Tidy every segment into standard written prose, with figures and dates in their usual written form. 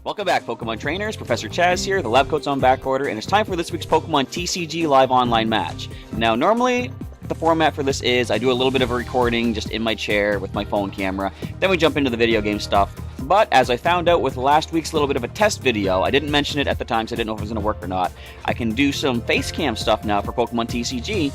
Welcome back, Pokemon trainers. Professor Chaz here, the lab coat's on back order, and it's time for this week's Pokemon TCG live online match. Now, normally, the format for this is I do a little bit of a recording just in my chair with my phone camera, then we jump into the video game stuff. But as I found out with last week's little bit of a test video, I didn't mention it at the time because I didn't know if it was going to work or not, I can do some face cam stuff now for Pokemon TCG.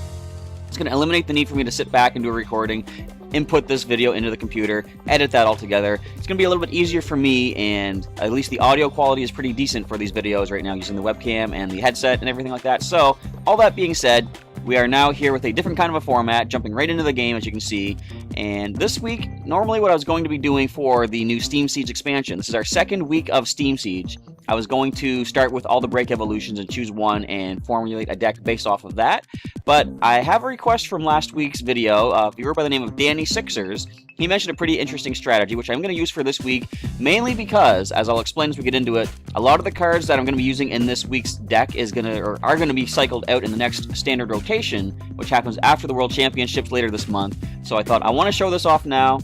It's going to eliminate the need for me to sit back and do a recording, input this video into the computer, edit that all together. It's going to be a little bit easier for me, and at least the audio quality is pretty decent for these videos right now using the webcam and the headset and everything like that. So, all that being said, we are now here with a different kind of a format, jumping right into the game as you can see. And this week, normally what I was going to be doing for the new Steam Siege expansion, this is our second week of Steam Siege. I was going to start with all the break evolutions and choose one and formulate a deck based off of that. But I have a request from last week's video, a viewer by the name of Danny Sixers. He mentioned a pretty interesting strategy, which I'm going to use for this week, mainly because, as I'll explain as we get into it, a lot of the cards that I'm going to be using in this week's deck are going to be cycled out in the next standard rotation, which happens after the World Championships later this month. So I thought I want to show this off now.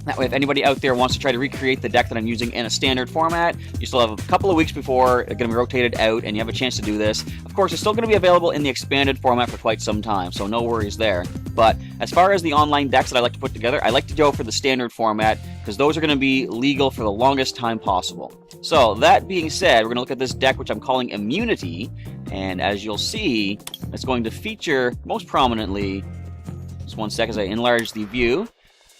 That way, if anybody out there wants to try to recreate the deck that I'm using in a standard format, you still have a couple of weeks before it's going to be rotated out, and you have a chance to do this. Of course, it's still going to be available in the expanded format for quite some time, so no worries there. But as far as the online decks that I like to put together, I like to go for the standard format, because those are going to be legal for the longest time possible. So, that being said, we're going to look at this deck, which I'm calling Immunity, and as you'll see, it's going to feature most prominently, just one sec as I enlarge the view.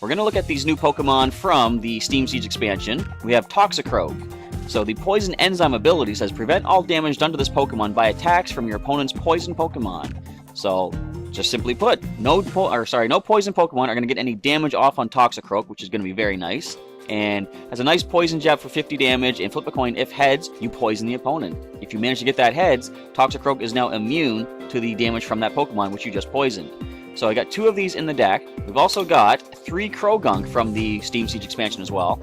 We're going to look at these new Pokemon from the Steam Siege expansion. We have Toxicroak. So the Poison Enzyme ability says prevent all damage done to this Pokemon by attacks from your opponent's poison Pokemon. So, just simply put, no poison Pokemon are going to get any damage off on Toxicroak, which is going to be very nice. And has a nice poison jab for 50 damage, and flip a coin. If heads, you poison the opponent. If you manage to get that heads, Toxicroak is now immune to the damage from that Pokemon, which you just poisoned. So I got 2 of these in the deck. We've also got 3 Croagunk from the Steam Siege expansion as well.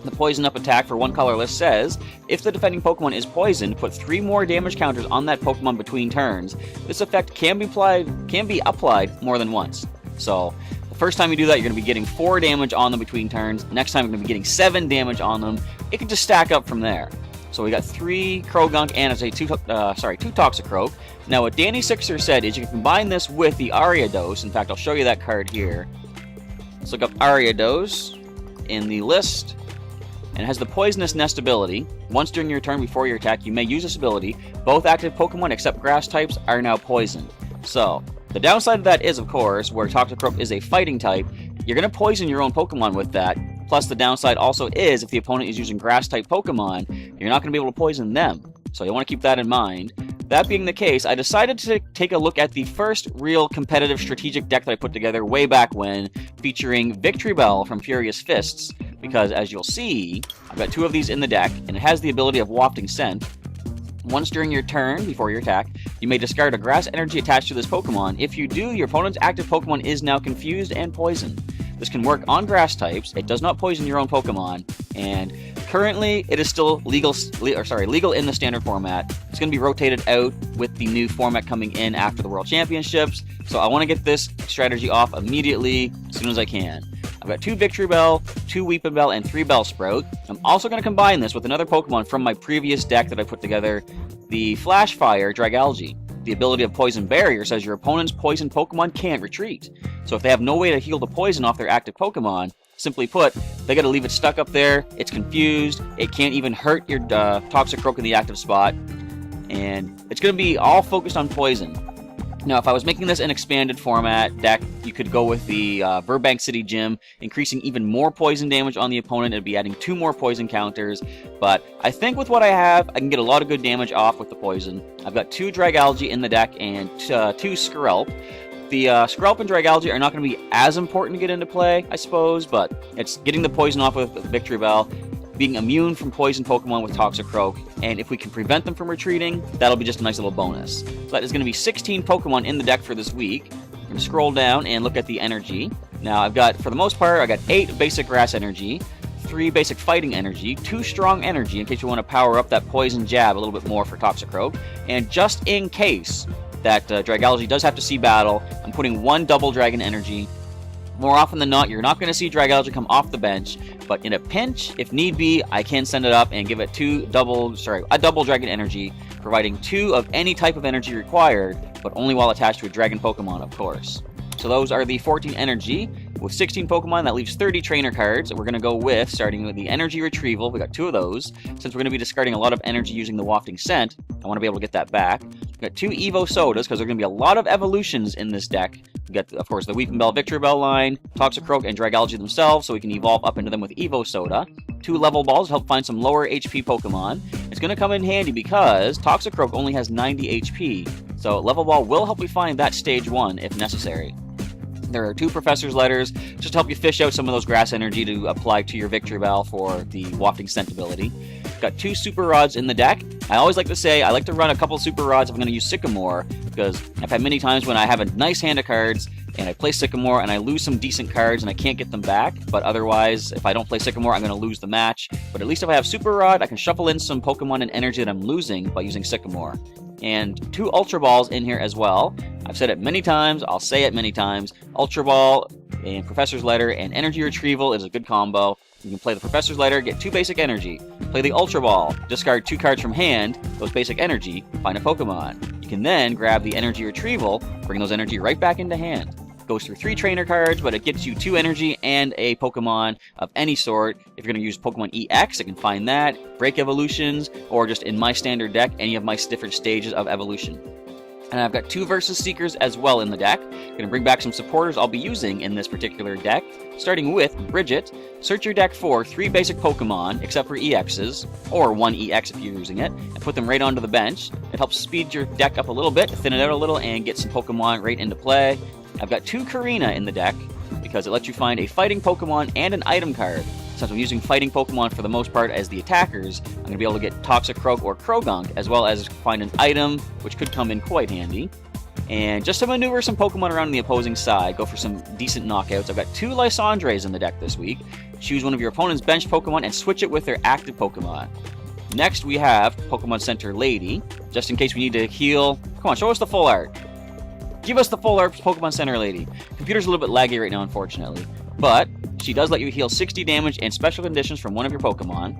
The Poison Up attack for one colorless says, if the defending Pokemon is poisoned, put 3 more damage counters on that Pokemon between turns. This effect can be applied more than once. So, the first time you do that, you're going to be getting 4 damage on them between turns. Next time, you're going to be getting 7 damage on them. It can just stack up from there. So we got 3 Croagunk and 2 Toxicroak. Now what Danny Sixer said is you can combine this with the Ariados. In fact, I'll show you that card here. Let's look up Ariados in the list. And it has the Poisonous Nest ability. Once during your turn before your attack, you may use this ability. Both active Pokemon except grass types are now poisoned. So, the downside of that is, of course, where Toxicroak is a fighting type, you're going to poison your own Pokemon with that. Plus, the downside also is, if the opponent is using grass-type Pokemon, you're not going to be able to poison them. So you want to keep that in mind. That being the case, I decided to take a look at the first real competitive strategic deck that I put together way back when, featuring Victreebel from Furious Fists, because as you'll see, I've got 2 of these in the deck, and it has the ability of Wafting Scent. Once during your turn, before your attack, you may discard a grass energy attached to this Pokemon. If you do, your opponent's active Pokemon is now confused and poisoned. This can work on grass types, it does not poison your own Pokemon, and currently it is still legal in the standard format. It's going to be rotated out with the new format coming in after the World Championships, so I want to get this strategy off immediately as soon as I can. I've got 2 Victreebel, 2 Weepinbell, and 3 Bellsprout. I'm also going to combine this with another Pokemon from my previous deck that I put together, the Flash Fire Dragalge. The ability of Poison Barrier says your opponent's poison Pokemon can't retreat. So if they have no way to heal the poison off their active Pokemon, simply put, they gotta leave it stuck up there, it's confused, it can't even hurt your Toxicroak in the active spot, and it's gonna be all focused on poison. Now, if I was making this an expanded format deck, you could go with the Burbank City Gym, increasing even more poison damage on the opponent. It'd be adding 2 more poison counters. But I think with what I have, I can get a lot of good damage off with the poison. I've got 2 Dragalge in the deck and 2 Skrelp. The Skrelp and Dragalge are not going to be as important to get into play, I suppose, but it's getting the poison off with Victreebel, being immune from poison Pokemon with Toxicroak, and if we can prevent them from retreating, that'll be just a nice little bonus. So that is going to be 16 Pokemon in the deck for this week. I'm going to scroll down and look at the energy. Now, I've got, for the most part, I got 8 basic grass energy, 3 basic fighting energy, 2 strong energy in case you want to power up that poison jab a little bit more for Toxicroak, and just in case that Dragalge does have to see battle, I'm putting 1 double dragon energy, More often than not, you're not going to see Dragalge come off the bench, but in a pinch, if need be, I can send it up and give it a double Dragon Energy, providing 2 of any type of energy required, but only while attached to a Dragon Pokemon, of course. So those are the 14 energy. With 16 Pokemon, that leaves 30 trainer cards. We're going to go with, starting with the Energy Retrieval. We got 2 of those. Since we're going to be discarding a lot of energy using the Wafting Scent, I want to be able to get that back. We got 2 Evo Sodas, because there are going to be a lot of evolutions in this deck. We got, of course, the Weepinbell Victreebel line, Toxicroak, and Dragalge themselves, so we can evolve up into them with Evo Soda. 2 level balls to help find some lower HP Pokemon. It's going to come in handy because Toxicroak only has 90 HP, so level ball will help you find that stage 1 if necessary. There are 2 Professor's Letters, just to help you fish out some of those grass energy to apply to your Victreebel for the Wafting Scent ability. Got 2 Super Rods in the deck. I always like to say, I like to run a couple Super Rods if I'm going to use Sycamore, because I've had many times when I have a nice hand of cards, and I play Sycamore, and I lose some decent cards, and I can't get them back, but otherwise, if I don't play Sycamore, I'm going to lose the match. But at least if I have Super Rod, I can shuffle in some Pokemon and energy that I'm losing by using Sycamore. And 2 Ultra Balls in here as well. I've said it many times, I'll say it many times. Ultra Ball and Professor's Letter and Energy Retrieval is a good combo. You can play the Professor's Letter, get 2 basic energy. Play the Ultra Ball, discard 2 cards from hand, those basic energy, find a Pokemon. You can then grab the Energy Retrieval, bring those energy right back into hand. Goes through 3 trainer cards, but it gets you 2 energy and a Pokemon of any sort. If you're going to use Pokemon EX, I can find that, break evolutions, or just in my standard deck, any of my different stages of evolution. And I've got 2 Versus Seekers as well in the deck. Going to bring back some supporters I'll be using in this particular deck. Starting with Bridget, search your deck for 3 basic Pokemon, except for EXs, or 1 EX if you're using it, and put them right onto the bench. It helps speed your deck up a little bit, thin it out a little, and get some Pokemon right into play. I've got 2 Karina in the deck, because it lets you find a fighting Pokemon and an item card. Since I'm using fighting Pokemon for the most part as the attackers, I'm going to be able to get Toxicroak or Croagunk, as well as find an item, which could come in quite handy. And just to maneuver some Pokemon around on the opposing side, go for some decent knockouts, I've got 2 Lysandres in the deck this week. Choose one of your opponent's bench Pokemon and switch it with their active Pokemon. Next we have Pokemon Center Lady, just in case we need to heal. Come on, show us the full art. Give us the full art Pokemon Center Lady. Computer's a little bit laggy right now, unfortunately. But she does let you heal 60 damage and special conditions from one of your Pokemon.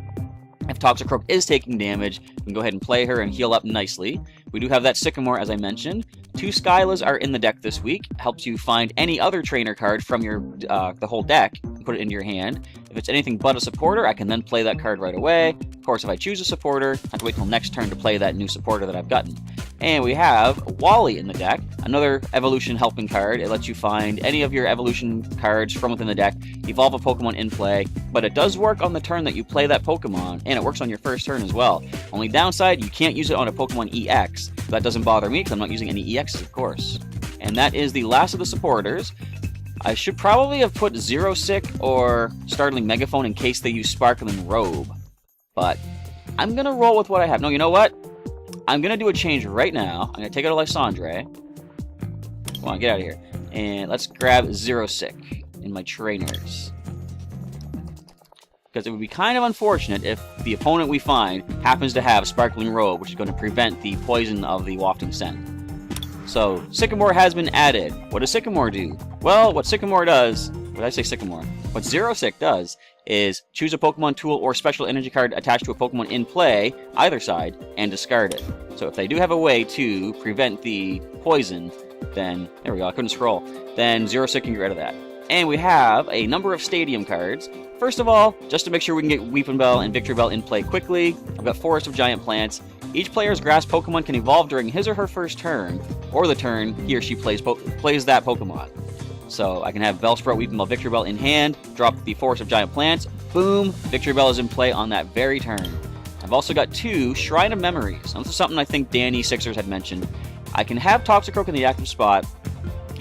If Toxicroak is taking damage, we can go ahead and play her and heal up nicely. We do have that Sycamore, as I mentioned. 2 Skylas are in the deck this week. Helps you find any other trainer card from your the whole deck and put it into your hand. If it's anything but a supporter, I can then play that card right away. Of course, if I choose a supporter, I have to wait till next turn to play that new supporter that I've gotten. And we have Wally in the deck, another evolution helping card. It lets you find any of your evolution cards from within the deck, evolve a Pokemon in play, but it does work on the turn that you play that Pokemon, and it works on your first turn as well. Only downside, you can't use it on a Pokemon EX. That doesn't bother me because I'm not using any EXs, of course. And that is the last of the supporters. I should probably have put Xerosic or Startling Megaphone in case they use Sparkling Robe, but I'm going to roll with what I have. No, you know what? I'm going to do a change right now. I'm going to take out a Lysandre. Come on, get out of here. And let's grab Xerosic in my trainers. Because it would be kind of unfortunate if the opponent we find happens to have Sparkling Robe, which is going to prevent the poison of the Wafting Scent. So, Sycamore has been added. What does Sycamore do? Well, what Sycamore does... What did I say Sycamore? What Xerosic does is choose a Pokemon tool or special energy card attached to a Pokemon in play, either side, and discard it. So if they do have a way to prevent the poison, then... There we go, I couldn't scroll. Then Xerosic can get rid of that. And we have a number of Stadium cards. First of all, just to make sure we can get Weepinbell and Victreebel in play quickly, I've got Forest of Giant Plants. Each player's grass Pokemon can evolve during his or her first turn, or the turn he or she plays that Pokemon. So I can have Bellsprout, Weepinbell, Victreebel in hand, drop the Forest of Giant Plants, boom, Victreebel is in play on that very turn. I've also got 2 Shrine of Memories. Now, this is something I think Danny Sixers had mentioned. I can have Toxicroak in the active spot.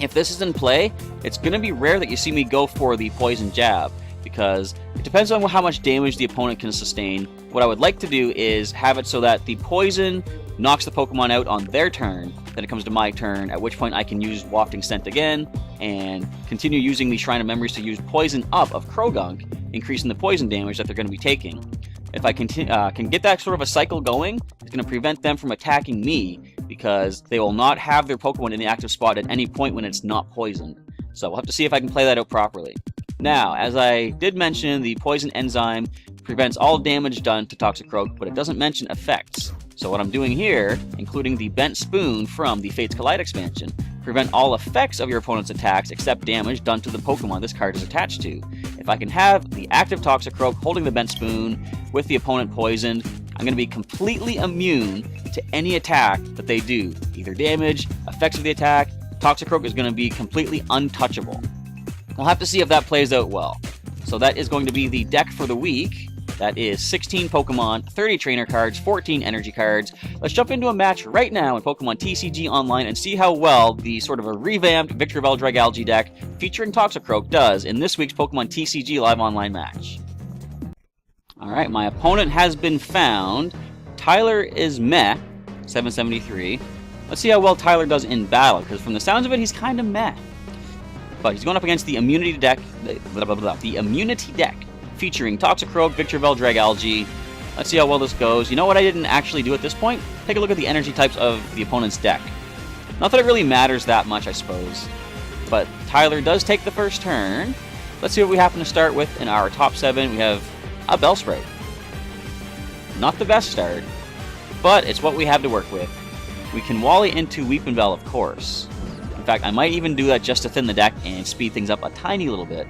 If this is in play, it's going to be rare that you see me go for the Poison Jab, because it depends on how much damage the opponent can sustain. What I would like to do is have it so that the Poison knocks the Pokemon out on their turn, then it comes to my turn, at which point I can use Wafting Scent again, and continue using the Shrine of Memories to use Poison Up of Croagunk, increasing the poison damage that they're going to be taking. If I can get that sort of a cycle going, it's going to prevent them from attacking me, because they will not have their Pokemon in the active spot at any point when it's not poisoned. So we'll have to see if I can play that out properly. Now, as I did mention, the Poison Enzyme prevents all damage done to Toxicroak, but it doesn't mention effects. So what I'm doing here, including the Bent Spoon from the Fates Collide expansion, prevent all effects of your opponent's attacks except damage done to the Pokemon this card is attached to. If I can have the active Toxicroak holding the Bent Spoon with the opponent poisoned, I'm going to be completely immune to any attack that they do. Either damage, effects of the attack, Toxicroak is going to be completely untouchable. We'll have to see if that plays out well. So that is going to be the deck for the week. That is 16 Pokemon, 30 trainer cards, 14 energy cards. Let's jump into a match right now in Pokemon TCG Online and see how well the sort of a revamped Victreebel Dragalge deck featuring Toxicroak does in this week's Pokemon TCG Live Online match. Alright, my opponent has been found. Tyler is meh, 773. Let's see how well Tyler does in battle, because from the sounds of it, he's kind of meh. But he's going up against the immunity deck, the immunity deck, featuring Toxicroak, Victreebel, Dragalge. Let's see how well this goes. You know what I didn't actually do at this point? Take a look at the energy types of the opponent's deck. Not that it really matters that much, I suppose. But Tyler does take the first turn. Let's see what we happen to start with in our top 7. We have a Bellsprout. Not the best start, but it's what we have to work with. We can Wally into Weepinbell, of course. In fact, I might even do that just to thin the deck and speed things up a tiny little bit.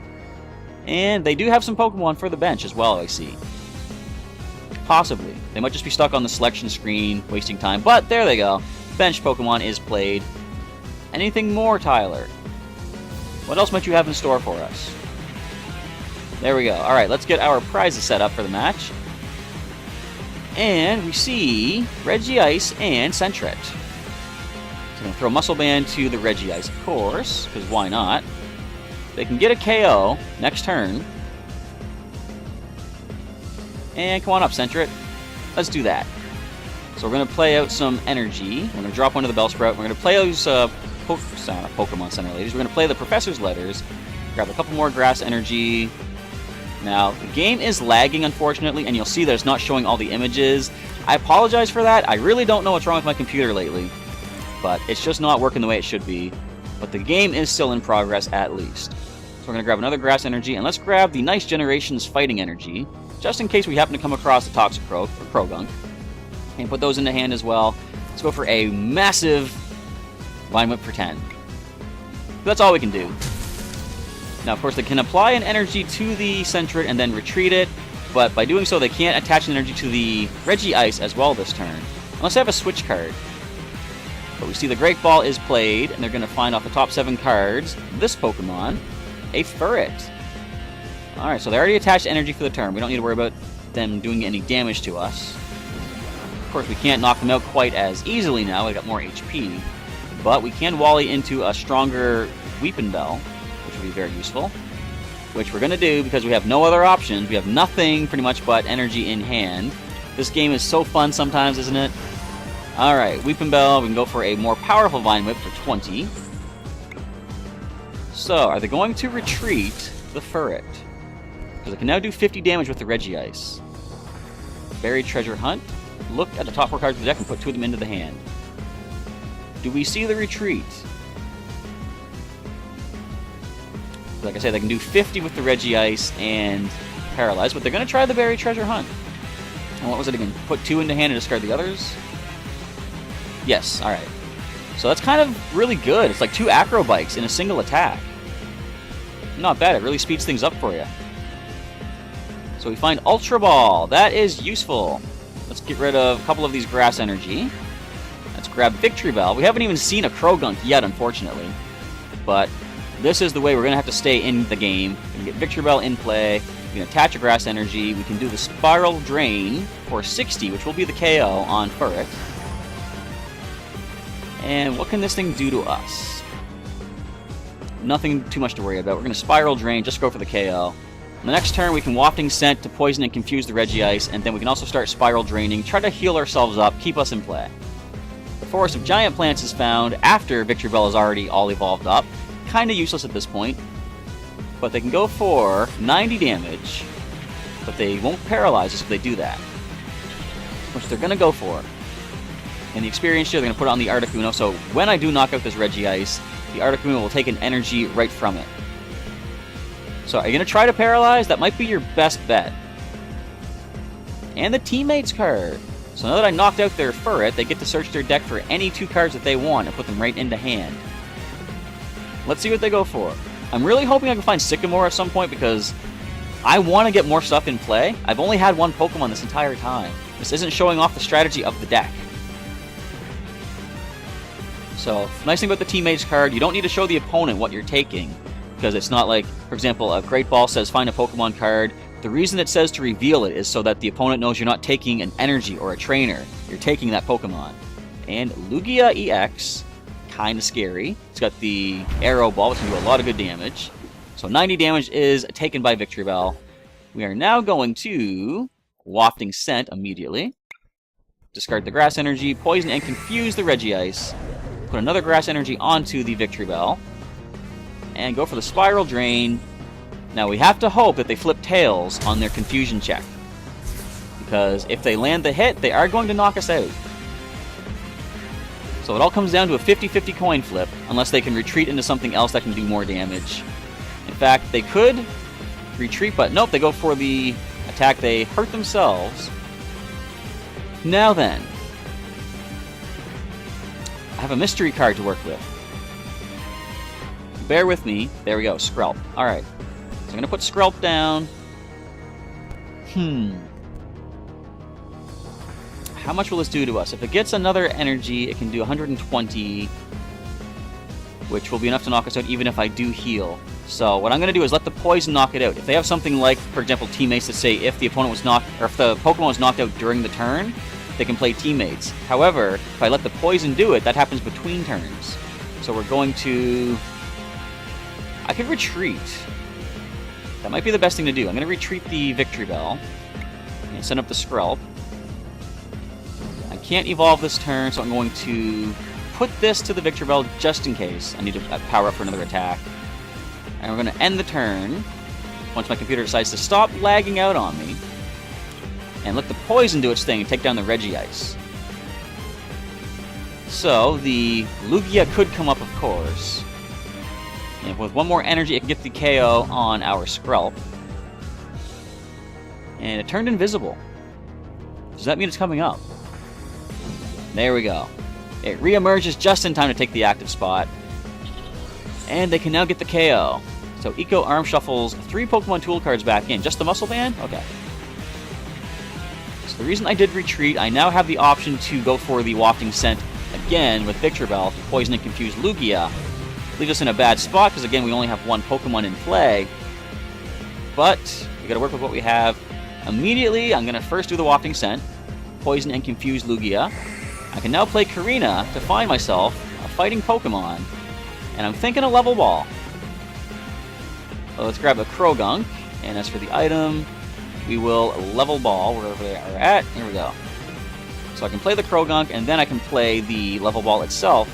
And they do have some Pokemon for the bench as well, I see. Possibly. They might just be stuck on the selection screen, wasting time. But there they go. Bench Pokemon is played. Anything more, Tyler? What else might you have in store for us? There we go. Alright, let's get our prizes set up for the match. And we see Regice and Sentret. So I'm going to throw Muscle Band to the Regice, of course, because why not? They can get a KO next turn. And come on up, Sentret. Let's do that. So we're going to play out some energy. We're going to drop one to the Bellsprout. We're going to play those Pokemon Center ladies. We're going to play the Professor's Letters. Grab a couple more Grass Energy. Now, the game is lagging, unfortunately, and you'll see that it's not showing all the images. I apologize for that. I really don't know what's wrong with my computer lately. But it's just not working the way it should be. But the game is still in progress, at least. So we're going to grab another Grass Energy, and let's grab the Nice Generations Fighting Energy, just in case we happen to come across a Toxicroak or Croagunk. And put those into hand as well. Let's go for a massive Vine Whip for 10. That's all we can do. Now, of course, they can apply an energy to the Sentret and then retreat it, but by doing so, they can't attach an energy to the Regice as well this turn, unless they have a switch card. But we see the Great Ball is played, and they're going to find off the top 7 cards this Pokemon, a Furret. Alright, so they already attached energy for the turn. We don't need to worry about them doing any damage to us. Of course, we can't knock them out quite as easily now. We've got more HP. But we can Wally into a stronger Weepinbell, which will be very useful. Which we're going to do because we have no other options. We have nothing pretty much but energy in hand. This game is so fun sometimes, isn't it? Alright, Weepinbell, we can go for a more powerful Vine Whip for 20. So, are they going to retreat the Furret? Because it can now do 50 damage with the Regice. Buried Treasure Hunt. Look at the top 4 cards of the deck and put 2 of them into the hand. Do we see the retreat? Like I said, they can do 50 with the Regice and Paralyze, but they're going to try the Buried Treasure Hunt. And what was it again? Put 2 into hand and discard the others? Yes, alright. So that's kind of really good. It's like 2 Acro Bikes in a single attack. Not bad, it really speeds things up for you. So we find Ultra Ball. That is useful. Let's get rid of a couple of these Grass Energy. Let's grab Victreebel. We haven't even seen a Croagunk yet, unfortunately. But this is the way we're going to have to stay in the game. We're going to get Victreebel in play. We can attach a Grass Energy. We can do the Spiral Drain for 60, which will be the KO on Furret. And what can this thing do to us? Nothing too much to worry about. We're going to Spiral Drain, just go for the KO. On the next turn, we can Wafting Scent to poison and confuse the Regice, and then we can also start Spiral Draining, try to heal ourselves up, keep us in play. The Forest of Giant Plants is found after Victreebel is already all evolved up. Kinda useless at this point. But they can go for 90 damage, but they won't paralyze us if they do that. Which they're going to go for. And the experience here, they're going to put it on the Articuno, so when I do knock out this Regice, the Articuno will take an energy right from it. So are you going to try to paralyze? That might be your best bet. And the Teammates card. So now that I knocked out their Furret, they get to search their deck for any 2 cards that they want and put them right into hand. Let's see what they go for. I'm really hoping I can find Sycamore at some point because I want to get more stuff in play. I've only had one Pokemon this entire time. This isn't showing off the strategy of the deck. So, nice thing about the Teammates card, you don't need to show the opponent what you're taking. Because it's not like, for example, a Great Ball says find a Pokemon card. The reason it says to reveal it is so that the opponent knows you're not taking an energy or a trainer. You're taking that Pokemon. And Lugia-EX, kind of scary. It's got the Arrow Ball, which can do a lot of good damage. So 90 damage is taken by Victreebel. We are now going to Wafting Scent immediately. Discard the Grass Energy, Poison and Confuse the Regice. Put another Grass Energy onto the Victreebel. And go for the Spiral Drain. Now we have to hope that they flip Tails on their Confusion check. Because if they land the hit, they are going to knock us out. So it all comes down to a 50-50 coin flip, unless they can retreat into something else that can do more damage. In fact, they could retreat, but nope, they go for the attack. They hurt themselves. Now then, I have a mystery card to work with. Bear with me. There we go, Skrelp. Alright. So I'm going to put Skrelp down. How much will this do to us? If it gets another energy, it can do 120, which will be enough to knock us out even if I do heal. So what I'm going to do is let the Poison knock it out. If they have something like, for example, Teammates that say if the opponent was knocked, or if the Pokemon was knocked out during the turn, they can play Teammates. However, if I let the Poison do it, that happens between turns. So we're going to... I could retreat. That might be the best thing to do. I'm going to retreat the Victreebel and send up the Skrelp. I can't evolve this turn, so I'm going to put this to the Victreebel just in case. I need to power up for another attack. And we're going to end the turn once my computer decides to stop lagging out on me and let the Poison do its thing and take down the Regice. So the Lugia could come up, of course. And with one more energy, it can get the KO on our Skrelp. And it turned invisible. Does that mean it's coming up? There we go. It reemerges just in time to take the active spot. And they can now get the KO. So Eco Arm shuffles 3 Pokemon Tool cards back in. Just the Muscle Band? Okay. So the reason I did retreat, I now have the option to go for the Wafting Scent again with Victreebel to Poison and Confuse Lugia. Leaves us in a bad spot because, again, we only have one Pokemon in play. But we got to work with what we have. Immediately, I'm going to first do the Wafting Scent, Poison and Confuse Lugia. I can now play Karina to find myself a fighting Pokemon. And I'm thinking a Level Ball. So let's grab a Croagunk. And as for the item, we will Level Ball wherever they are at. Here we go. So I can play the Croagunk, and then I can play the Level Ball itself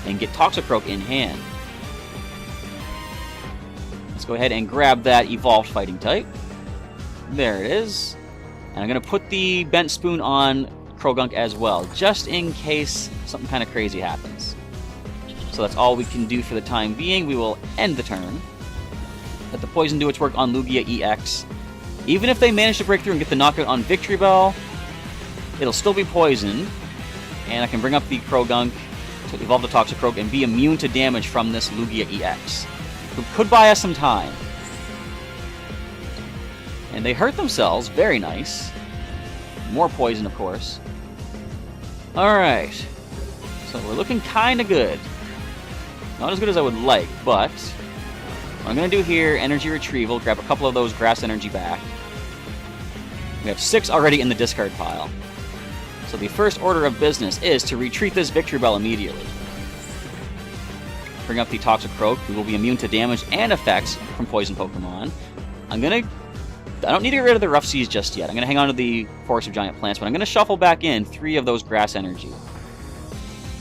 and get Toxicroak in hand. Let's go ahead and grab that Evolved Fighting type. There it is. And I'm going to put the Bent Spoon on Croagunk as well, just in case something kind of crazy happens. So that's all we can do for the time being. We will end the turn. Let the Poison do its work on Lugia-EX. Even if they manage to break through and get the knockout on Victreebel, it'll still be poisoned. And I can bring up the Croagunk to evolve the Toxicroak and be immune to damage from this Lugia-EX. Who could buy us some time. And they hurt themselves. Very nice. More poison, of course. Alright. So we're looking kind of good. Not as good as I would like, but what I'm going to do here, energy retrieval, grab a couple of those grass energy back. We have 6 already in the discard pile. So the first order of business is to retreat this Victreebel immediately. Bring up the Toxicroak, who will be immune to damage and effects from poison Pokemon. I don't need to get rid of the Rough Seas just yet. I'm going to hang on to the Forest of Giant Plants, but I'm going to shuffle back in 3 of those grass energy.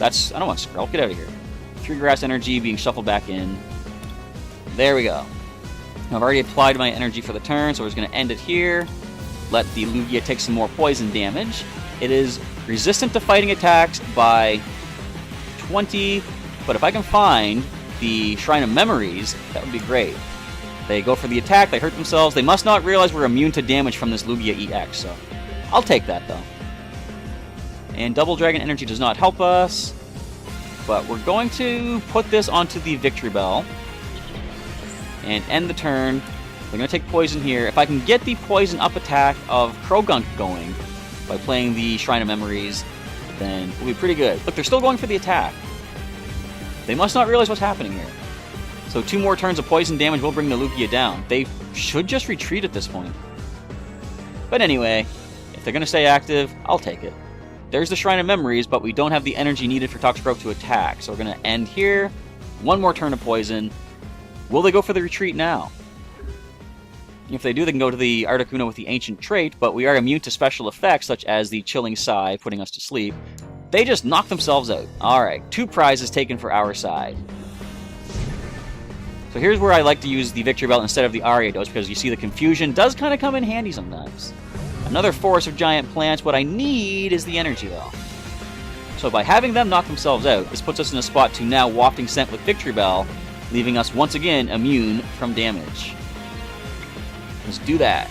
I don't want Skrelp, get out of here. 3 grass energy being shuffled back in. There we go. I've already applied my energy for the turn, so we're just going to end it here. Let the Lugia take some more poison damage. It is resistant to fighting attacks by 20, but if I can find the Shrine of Memories, that would be great. They go for the attack, they hurt themselves. They must not realize we're immune to damage from this Lugia-EX, so I'll take that, though. And Double Dragon Energy does not help us, but we're going to put this onto the Victreebel and end the turn. We're going to take Poison here. If I can get the Poison up attack of Croagunk going by playing the Shrine of Memories, then we'll be pretty good. Look, they're still going for the attack. They must not realize what's happening here. So 2 more turns of poison damage will bring the Lugia down. They should just retreat at this point. But anyway, if they're going to stay active, I'll take it. There's the Shrine of Memories, but we don't have the energy needed for Toxicroak to attack. So we're going to end here. 1 more turn of poison. Will they go for the retreat now? If they do, they can go to the Articuno with the Ancient Trait, but we are immune to special effects such as the Chilling Sigh, putting us to sleep. They just knock themselves out. Alright, 2 prizes taken for our side. So here's where I like to use the Victreebel instead of the Ariados, because you see the confusion does kind of come in handy sometimes. Another forest of giant plants. What I need is the energy, though. So by having them knock themselves out, this puts us in a spot to now Wafting Scent with Victreebel, leaving us once again immune from damage. Let's do that.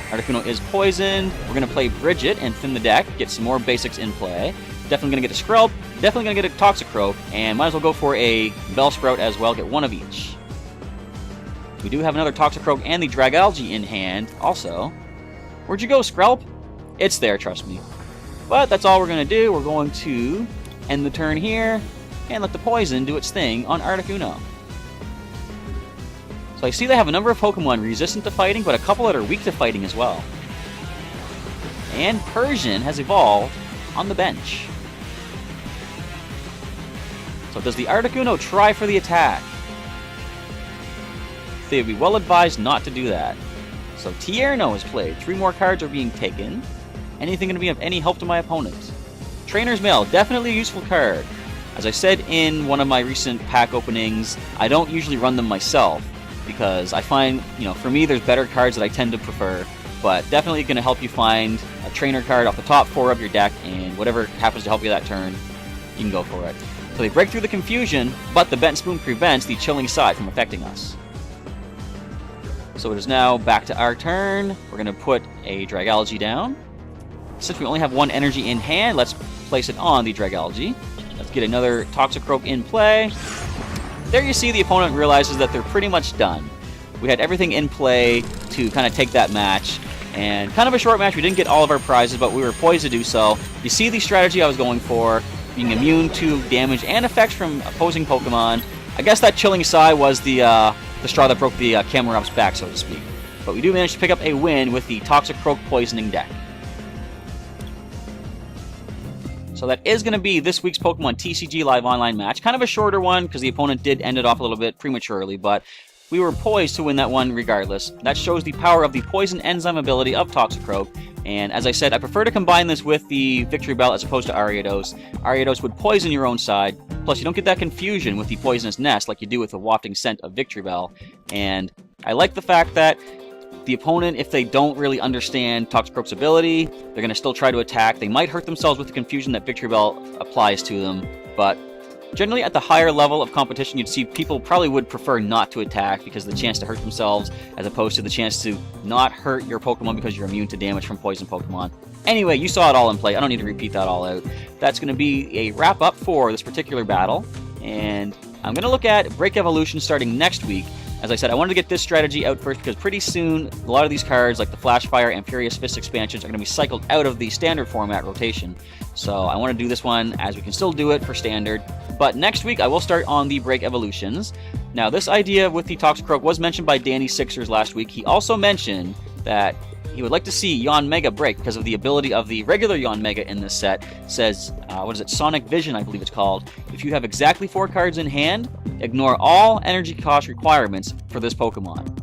Articuno is poisoned. We're going to play Bridget and thin the deck, get some more basics in play. Definitely going to get a Skrelp, definitely going to get a Toxicroak, and might as well go for a Bellsprout as well, get 1 of each. We do have another Toxicroak and the Dragalge in hand, also. Where'd you go, Skrelp? It's there, trust me. But that's all we're going to do. We're going to end the turn here, and let the poison do its thing on Articuno. So I see they have a number of Pokemon resistant to fighting, but a couple that are weak to fighting as well. And Persian has evolved on the bench. So does the Articuno try for the attack? They would be well advised not to do that. So Tierno is played. 3 more cards are being taken. Anything going to be of any help to my opponent? Trainer's Mail, definitely a useful card. As I said in one of my recent pack openings, I don't usually run them myself, because I find, for me, there's better cards that I tend to prefer, but definitely going to help you find a trainer card off the top 4 of your deck, and whatever happens to help you that turn, you can go for it. So they break through the confusion, but the Bent Spoon prevents the Chilling Sigh from affecting us. So it is now back to our turn. We're going to put a Dragalge down. Since we only have 1 energy in hand, let's place it on the Dragalge. Let's get another Toxicroak in play. There you see the opponent realizes that they're pretty much done. We had everything in play to kind of take that match. And kind of a short match. We didn't get all of our prizes, but we were poised to do so. You see the strategy I was going for, being immune to damage and effects from opposing Pokemon. I guess that Chilling Sigh was the straw that broke the Camerup's back, so to speak. But we do manage to pick up a win with the Toxicroak Poisoning deck. So that is going to be this week's Pokemon TCG Live Online match. Kind of a shorter one, because the opponent did end it off a little bit prematurely, but we were poised to win that one regardless. That shows the power of the Poison Enzyme ability of Toxicroak, and as I said, I prefer to combine this with the Victreebel as opposed to Ariados. Ariados would poison your own side, plus you don't get that confusion with the Poisonous Nest like you do with the Wafting Scent of Victreebel, and I like the fact that the opponent, if they don't really understand Toxicroak's ability, they're going to still try to attack. They might hurt themselves with the confusion that Victreebel applies to them, but generally at the higher level of competition, you'd see people probably would prefer not to attack because of the chance to hurt themselves, as opposed to the chance to not hurt your Pokemon because you're immune to damage from poison Pokemon. Anyway, you saw it all in play. I don't need to repeat that all out. That's going to be a wrap-up for this particular battle, and I'm going to look at Break Evolution starting next week. As I said, I wanted to get this strategy out first because pretty soon a lot of these cards, like the Flash Fire and Furious Fist expansions, are going to be cycled out of the standard format rotation. So I want to do this one as we can still do it for standard. But next week I will start on the Break Evolutions. Now this idea with the Toxicroak was mentioned by Danny Sixers last week. He also mentioned that he would like to see Yanmega break because of the ability of the regular Yanmega in this set. It says, Sonic Vision, I believe it's called. If you have exactly 4 cards in hand, ignore all energy cost requirements for this Pokemon.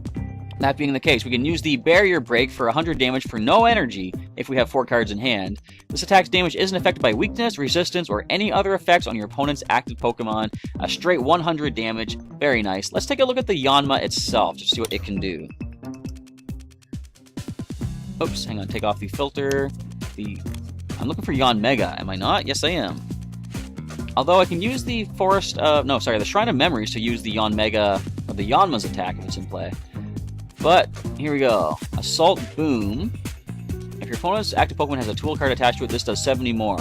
That being the case, we can use the Barrier Break for 100 damage for no energy if we have 4 cards in hand. This attack's damage isn't affected by weakness, resistance, or any other effects on your opponent's active Pokemon. A straight 100 damage. Very nice. Let's take a look at the Yanma itself to see what it can do. Oops, hang on, take off the filter. I'm looking for Yanmega, am I not? Yes, I am. Although I can use the the Shrine of Memories to use the Yanmega, or the Yanma's attack if it's in play. But, here we go. Assault Boom. If your opponent's active Pokemon has a tool card attached to it, this does 70 more.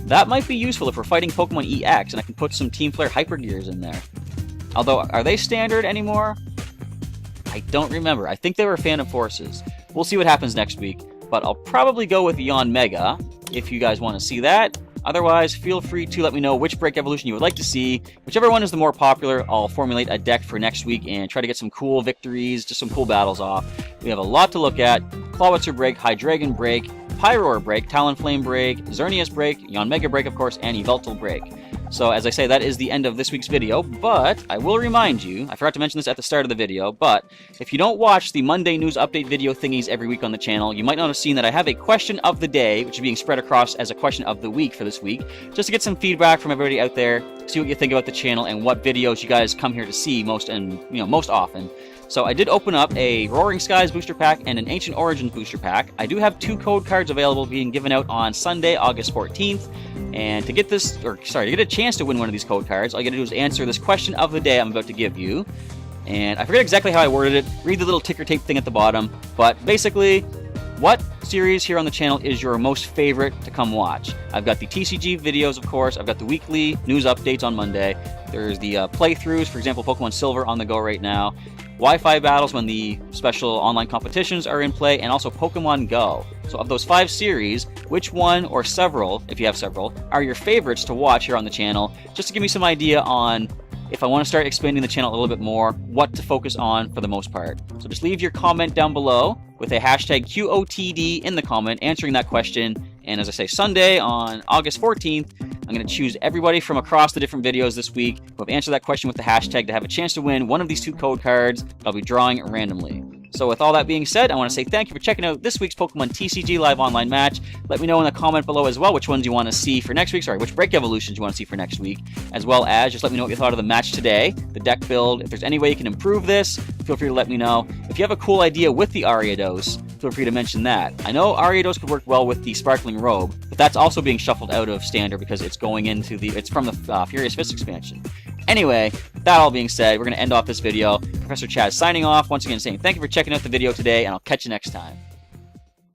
That might be useful if we're fighting Pokemon EX, and I can put some Team Flare Hyper Gears in there. Although, are they standard anymore? I don't remember. I think they were Phantom Forces. We'll see what happens next week, but I'll probably go with Yanmega if you guys want to see that. Otherwise, feel free to let me know which break evolution you would like to see. Whichever one is the more popular, I'll formulate a deck for next week and try to get some cool victories, just some cool battles off. We have a lot to look at. Clawitzer break, Hydreigon break, Pyroar break, Talonflame break, Xerneas break, Yanmega break, of course, and Yveltal break. So, as I say, that is the end of this week's video, but I will remind you, I forgot to mention this at the start of the video, but if you don't watch the Monday news update video thingies every week on the channel, you might not have seen that I have a question of the day, which is being spread across as a question of the week for this week, just to get some feedback from everybody out there, see what you think about the channel and what videos you guys come here to see most often. So I did open up a Roaring Skies booster pack and an Ancient Origins booster pack. I do have 2 code cards available being given out on Sunday, August 14th. And to get to get a chance to win one of these code cards, all you gotta do is answer this question of the day I'm about to give you. And I forget exactly how I worded it. Read the little ticker tape thing at the bottom. But basically, what series here on the channel is your most favorite to come watch? I've got the TCG videos, of course. I've got the weekly news updates on Monday. There's the playthroughs, for example, Pokemon Silver on the go right now. Wi-Fi battles when the special online competitions are in play, and also Pokemon Go. So of those 5 series, which one or several, if you have several, are your favorites to watch here on the channel, just to give me some idea on if I want to start expanding the channel a little bit more, what to focus on for the most part. So just leave your comment down below with a hashtag QOTD in the comment answering that question. And as I say, Sunday on August 14th, I'm going to choose everybody from across the different videos this week who have answered that question with the hashtag to have a chance to win one of these 2 code cards that I'll be drawing randomly. So with all that being said, I want to say thank you for checking out this week's Pokemon TCG live online match. Let me know in the comment below as well which ones you want to see for next week. Which break evolutions you want to see for next week. As well as just let me know what you thought of the match today, the deck build. If there's any way you can improve this, feel free to let me know. If you have a cool idea with the Ariados, feel free to mention that. I know Ariados could work well with the Sparkling Robe, but that's also being shuffled out of Standard because it's going into it's from the Furious Fist expansion. Anyway, that all being said, we're going to end off this video. Professor Chaz signing off, once again saying thank you for checking out the video today, and I'll catch you next time.